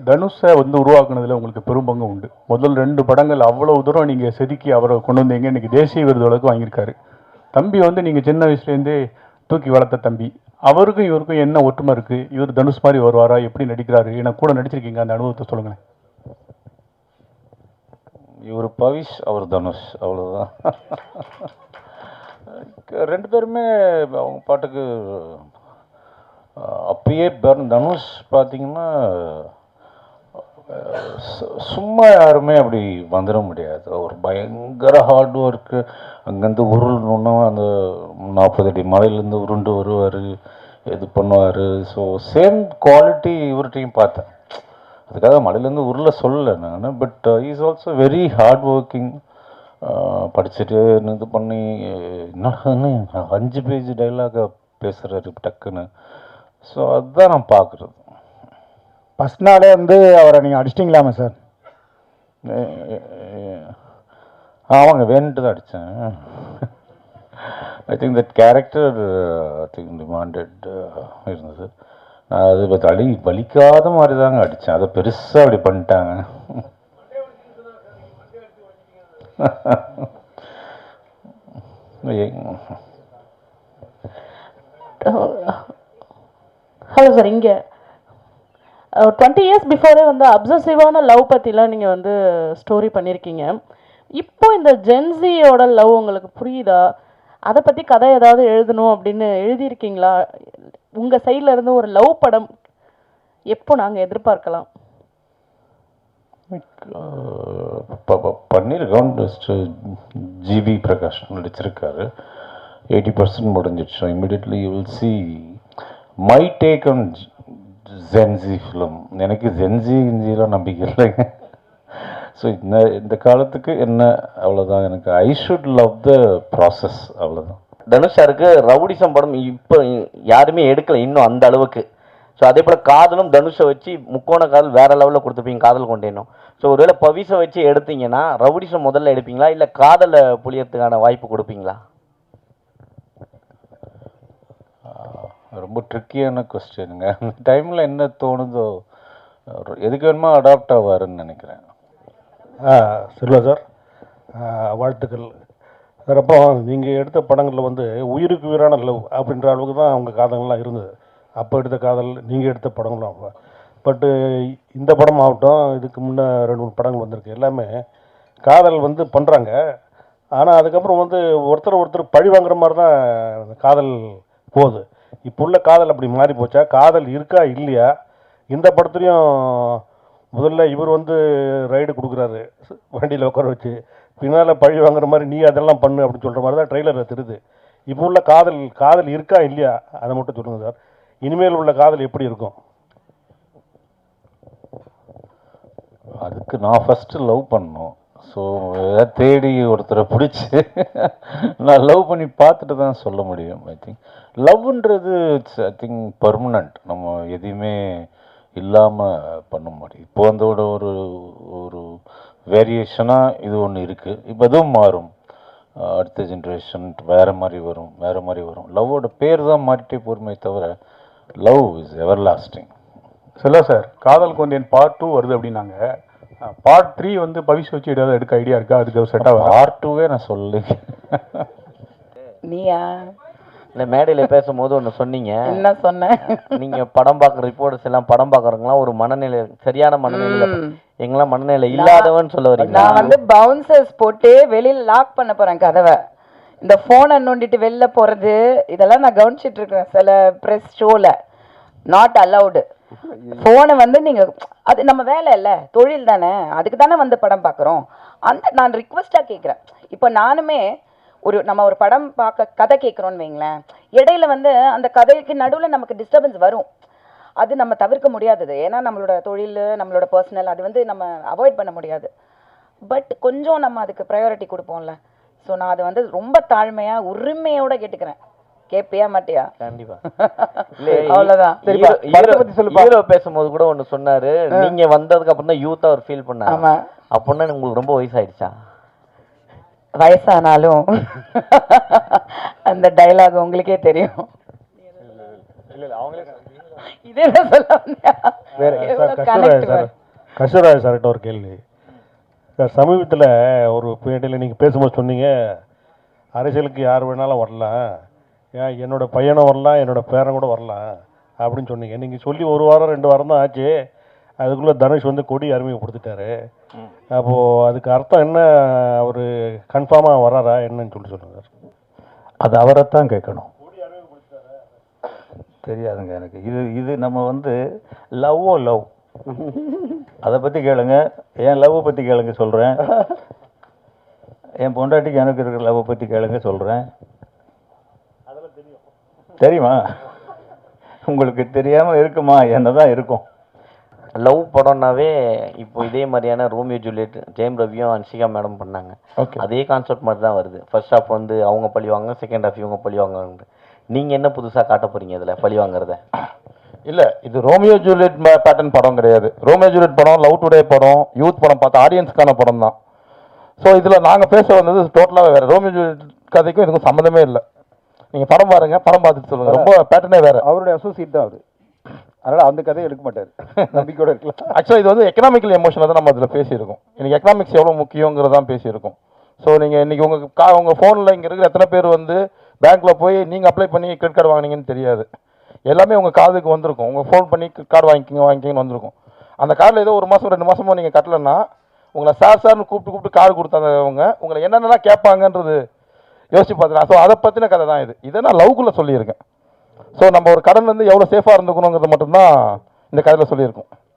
தனுஷை வந்து உருவாக்குனதில் உங்களுக்கு பெரும் பங்கு உண்டு. முதல் 2 படங்கள் அவ்வளோ தூரம் நீங்கள் செதுக்கி அவரை கொண்டு வந்தீங்க. இன்றைக்கி தேசிய விருது வழக்கு வாங்கியிருக்காரு. தம்பி வந்து நீங்கள் சின்ன வயசுலேருந்தே தூக்கி வளர்த்த தம்பி. அவருக்கும் இவருக்கும் என்ன ஒற்றுமை இருக்குது? இவர் தனுஷ் மாதிரி வருவாரா? எப்படி நடிக்கிறாரு? ஏன்னா கூட நடிச்சிருக்கீங்க, அந்த அனுபவத்தை சொல்லுங்களேன். இவர் பவிஷ், அவர் தனுஷ், அவ்வளோதான். 2 பேருமே அவங்க பாட்டுக்கு அப்பயே தனுஷ் பார்த்தீங்கன்னா சும்மா யாருமே அப்படி வந்துட முடியாது. ஒரு பயங்கர ஹார்ட் ஒர்க்கு. அங்கேருந்து உருளணுன்னா அந்த 40 அடி மலையிலேருந்து உருண்டு வருவார், இது பண்ணுவார். ஸோ சேம் குவாலிட்டி இவர்கிட்டையும் பார்த்தேன். அதுக்காக மலையிலேருந்து உருள சொல்லலை நான். But is also very hard working. படிச்சுட்டு இது பண்ணி என்ன 5 பேஜ் டைலாக பேசுகிறாரு டக்குன்னு. ஸோ அதுதான் நான் பார்க்குறது. ஃபஸ்ட் நாளே வந்து அவரை நீங்கள் அடிச்சிட்டிங்களாமா சார்? ஆமாங்க, வேணுட்டு தான் அடித்தேன். I think that character I think demanded இருந்தது. நான் அது வலிக்காத மாதிரி தாங்க அடித்தேன். அதை பெருசாக அப்படி பண்ணிட்டாங்க. ஹலோ சார், இங்கே 20 இயர்ஸ் பிஃபோரே வந்து அப்சசிவான லவ் பற்றிலாம் நீங்கள் வந்து ஸ்டோரி பண்ணியிருக்கீங்க. இப்போ இந்த ஜென்சியோட லவ் உங்களுக்கு புரியுதா? அதை பற்றி கதை ஏதாவது எழுதணும் அப்படின்னு எழுதியிருக்கீங்களா? உங்கள் சைடில் இருந்து ஒரு லவ் படம் எப்போ நாங்கள் எதிர்பார்க்கலாம்? பண்ணியிருக்கோம். ஜிவி பிரகாஷ் நடிச்சிருக்காரு. 80% முடிஞ்சிடுச்சு. Immediately you will see my take on Gen Z film. எனக்கு ஜென்சிலாம் நம்பிக்கை இல்லைங்க. ஸோ இந்த காலத்துக்கு என்ன, அவ்வளோதான். எனக்கு I should love the process, அவ்வளோதான். தனுஷாருக்கு ரவுடிசம் படம் இப்போ யாருமே எடுக்கலை இன்னும் அந்த அளவுக்கு. ஸோ அதே போல் காதலும் தனுஷை வச்சு முக்கோண காதல் வேறு லெவலில் கொடுத்துப்பீங்க, காதல் கொண்டேனும். ஸோ ஒருவேளை பவிஷை வச்சு எடுத்தீங்கன்னா ரவுடிசம் முதல்ல எடுப்பீங்களா, இல்லை காதலை புளியறதுக்கான வாய்ப்பு கொடுப்பீங்களா? ரொம்ப ட்ரிக்கியான கொஸ்டினுங்க. அந்த டைமில் என்ன தோணுதோ, எதுக்கு வேணுமோ அடாப்ட் ஆவாருன்னு நினைக்கிறேன். செல்வா சார், வாழ்த்துக்கள் சார். அப்போ நீங்கள் எடுத்த படங்களில் வந்து உயிருக்கு உயிரான லவ் அப்படின்ற அளவுக்கு தான் அவங்க காதல்கள்லாம் இருந்தது. அப்போ எடுத்த காதல், நீங்கள் எடுத்த படங்களும். பட்டு இந்த படம் ஆகட்டும், இதுக்கு முன்னே 2-3 படங்கள் வந்திருக்கு. எல்லாமே காதல் வந்து பண்ணுறாங்க. ஆனால் அதுக்கப்புறம் வந்து ஒருத்தர் பழி வாங்குற மாதிரி தான் காதல் போகுது. இப்போ உள்ள காதல் அப்படி மாறி போச்சா? காதல் இருக்கா இல்லையா? இந்த படத்துலையும் முதல்ல இவர் வந்து ரைடு கொடுக்குறாரு வண்டியில் உட்கார வச்சு, பின்னால் பழி வாங்குற மாதிரி நீ அதெல்லாம் பண்ணு அப்படின்னு சொல்கிற மாதிரி தான் ட்ரெய்லரில் தெரியுது. இப்போ உள்ள காதல் இருக்கா இல்லையா, அதை மட்டும் சொல்லுங்கள் சார். இனிமேல் உள்ள காதல் எப்படி இருக்கும்? அதுக்கு நான் ஃபஸ்ட்டு லவ் பண்ணணும். ஸோ ஏதாவது தேடி ஒருத்தரை பிடிச்சி நான் லவ் பண்ணி பார்த்துட்டு தான் சொல்ல முடியும். ஐ திங்க் லவ்ன்றது இட்ஸ் ஐ திங்க் பர்மனண்ட். நம்ம எதையுமே இல்லாமல் பண்ண முடியும். இப்போ வந்து ஒரு ஒரு வேரியேஷனாக இது ஒன்று இருக்குது. இப்போ அதுவும் மாறும். அடுத்த ஜென்ரேஷன் வேறு மாதிரி வரும். லவ்வோட பேர் தான் மாறிட்டே போருமே தவிர லவ் இஸ் எவர் லாஸ்டிங். சொல்ல சார், காதல் கொண்டேன் பார்ட் 2 வருது அப்படின்னாங்க. பார்ட் 3 வந்து பவிஷ் வச்சு ஏதாவது எடுக்க ஐடியா இருக்கா? அதுக்கு செட் ஆகும். பார்ட் 2வே நான் சொல்லி நீயா இல்லை மேடையில் பேசும்போது ஒன்று சொன்னீங்க. என்ன சொன்னேன்? நீங்கள் படம் பார்க்குற ரிப்போர்ட்டர்ஸ் எல்லாம் படம் பார்க்குறவங்களாம் ஒரு மனநிலை, சரியான மனநிலையில், எங்கெல்லாம் மனநிலை இல்லாதவன்னு சொல்ல வரீங்க. நான் வந்து பவுன்சர்ஸ் போட்டு வெளியில் லாக் பண்ண போகிறேன் கதவை. இந்த ஃபோனை நோண்டிட்டு வெளில போகிறது இதெல்லாம் நான் கவனிச்சிட்டு இருக்கிறேன். சில ப்ரெஸ் ஷோவில் நாட் அலவுடு. ஃபோனை வந்து நீங்கள், அது நம்ம வேலை இல்லை, தொழில் தானே, அதுக்கு தானே வந்து படம் பார்க்குறோம். நான் ரிக்வெஸ்ட்டாக கேட்குறேன். இப்போ நானுமே நம்ம ஒரு படம் பார்க்க கதை கேட்குறோன்னு வைங்களேன், இடையில வந்து அந்த கதைக்கு நடுவில் நமக்கு டிஸ்டர்பன்ஸ் வரும். அது நம்ம தவிர்க்க முடியாதது. ஏன்னா நம்மளோட தொழில், நம்மளோட பர்சனல், அது வந்து நம்ம அவாய்ட் பண்ண முடியாது. பட் கொஞ்சம் நம்ம அதுக்கு ப்ரையாரிட்டி கொடுப்போம்ல. ஸோ நான் அதை வந்து ரொம்ப தாழ்மையாக உரிமையோட கேட்டுக்கிறேன். கேட்பியா மாட்டியா? கண்டிப்பா. அவ்வளோதான். ஹீரோ பேசும்போது கூட ஒன்று சொன்னாரு, நீங்க வந்ததுக்கு அப்புறம் தான் யூத்தா ஒரு ஃபீல் பண்ணாரு. ஆமா. அப்படின்னா உங்களுக்கு ரொம்ப வயசாயிடுச்சா? வயசானாலும் அந்த டைலாக் உங்களுக்கே தெரியும். இதே தான் சொல்ல வந்தேன். வேற எவ்வளவு சார் connect சார் கஸ்தூராஜ் சார்கிட்ட ஒரு கேள்வி சார். சமீபத்தில் ஒரு பேட்டியில் நீங்கள் பேசும்போது சொன்னீங்க, அரசியலுக்கு யார் வேணாலும் வரலாம், ஏன் என்னோட பையனும் வரலாம், என்னோட பேரன் கூட வரலாம் அப்படின்னு சொன்னீங்க. நீங்கள் சொல்லி 1 வாரம் 2 வாரம் தான் ஆச்சு, அதுக்குள்ளே தனுஷ் வந்து கொடி அறிமுகப்படுத்திட்டாரு. அப்போது அதுக்கு அர்த்தம் என்ன? அவர் கன்ஃபார்மாக வராரா என்னன்னு சொல்லுங்கள் சார். அது அவரைத்தான் கேட்கணும், தெரியாதுங்க எனக்கு. இது நம்ம வந்து லவ் அதை பற்றி கேளுங்க, என் லவ்வை பற்றி கேளுங்க சொல்கிறேன், என் பொண்டாட்டிக்கு எனக்கு இருக்கிற லவ்வை பற்றி கேளுங்க சொல்கிறேன். தெரியுமா? உங்களுக்கு தெரியாமல் இருக்குமா? என்ன தான் இருக்கும். லவ் படம்னாவே இப்போ இதே மாதிரியான ரோமியோ ஜூலியட் ஜெயம் ரவியும் அன்ஷிகா மேடம் பண்ணாங்க. ஓகே, அதே கான்செப்ட் மாதிரி தான் வருது. ஃபர்ஸ்ட் ஹாஃப் வந்து அவங்க பழி வாங்க, செகண்ட் ஹாஃப் இவங்க பழி வாங்க. நீங்க என்ன புதுசா காட்ட போறீங்க இதுல பழி வாங்குறத? இல்லை, இது ரோமியோ ஜூலியட் பேட்டர்ன் படம் கிடையாது. ரோமியோ ஜூலியட் படம், லவ் டுடே படம், யூத் படம் பார்த்து ஆடியன்ஸ்க்கான படம் தான். ஸோ இதில் நாங்கள் பேச வந்தது டோட்டலாகவே வேறு. ரோமியோ ஜூலியட் கதைக்கும் இதுக்கும் சம்மந்தமே இல்லை. நீங்கள் படம் பாருங்கள், படம் பார்த்துட்டு சொல்லுங்கள். ரொம்ப பேட்டர்னே வேறு. அவருடைய அசோசியேட் தான் அவர், அதனால் அந்த கதையை எடுக்க மாட்டார், நம்பிக்கையோட இருக்கலாம். ஆக்சுவலாக இது வந்து எக்கனாமிக்கல் எமோஷனை தான் நம்ம அதில் பேசியிருக்கோம். இன்றைக்கி எக்கனாமிக்ஸ் எவ்வளோ முக்கியங்கிறதான் பேசியிருக்கோம். ஸோ நீங்கள் இன்றைக்கி உங்கள் ஃபோனில் இங்கே இருக்கிற எத்தனை பேர் வந்து பேங்க்கில் போய் நீங்கள் அப்ளை பண்ணி கிரெடிட் கார்டு வாங்கினீங்கன்னு தெரியாது. எல்லாமே உங்கள் காதுக்கு வந்திருக்கும். உங்கள் ஃபோன் பண்ணி கார்டு வாங்கிக்கிங்கன்னு வந்திருக்கும். அந்த கார்டில் ஏதோ 1 மாதம் 2 மாதமோ நீங்கள் கட்டலைன்னா உங்களை சார்னு கூப்பிட்டு கார்டு கொடுத்தாங்க உங்களை என்னென்னலாம் கேட்பாங்கன்றது யோசிச்சு பார்த்துக்கலாம். ஸோ அதை பற்றின கதை தான் இது. இதை நான் லவ்க்குள்ளே சொல்லியிருக்கேன். ஸோ நம்ம ஒரு கடன் வந்து எவ்வளோ சேஃபாக இருந்துக்கணுங்கிறது மட்டும்தான் இந்த கதையில் சொல்லியிருக்கோம்.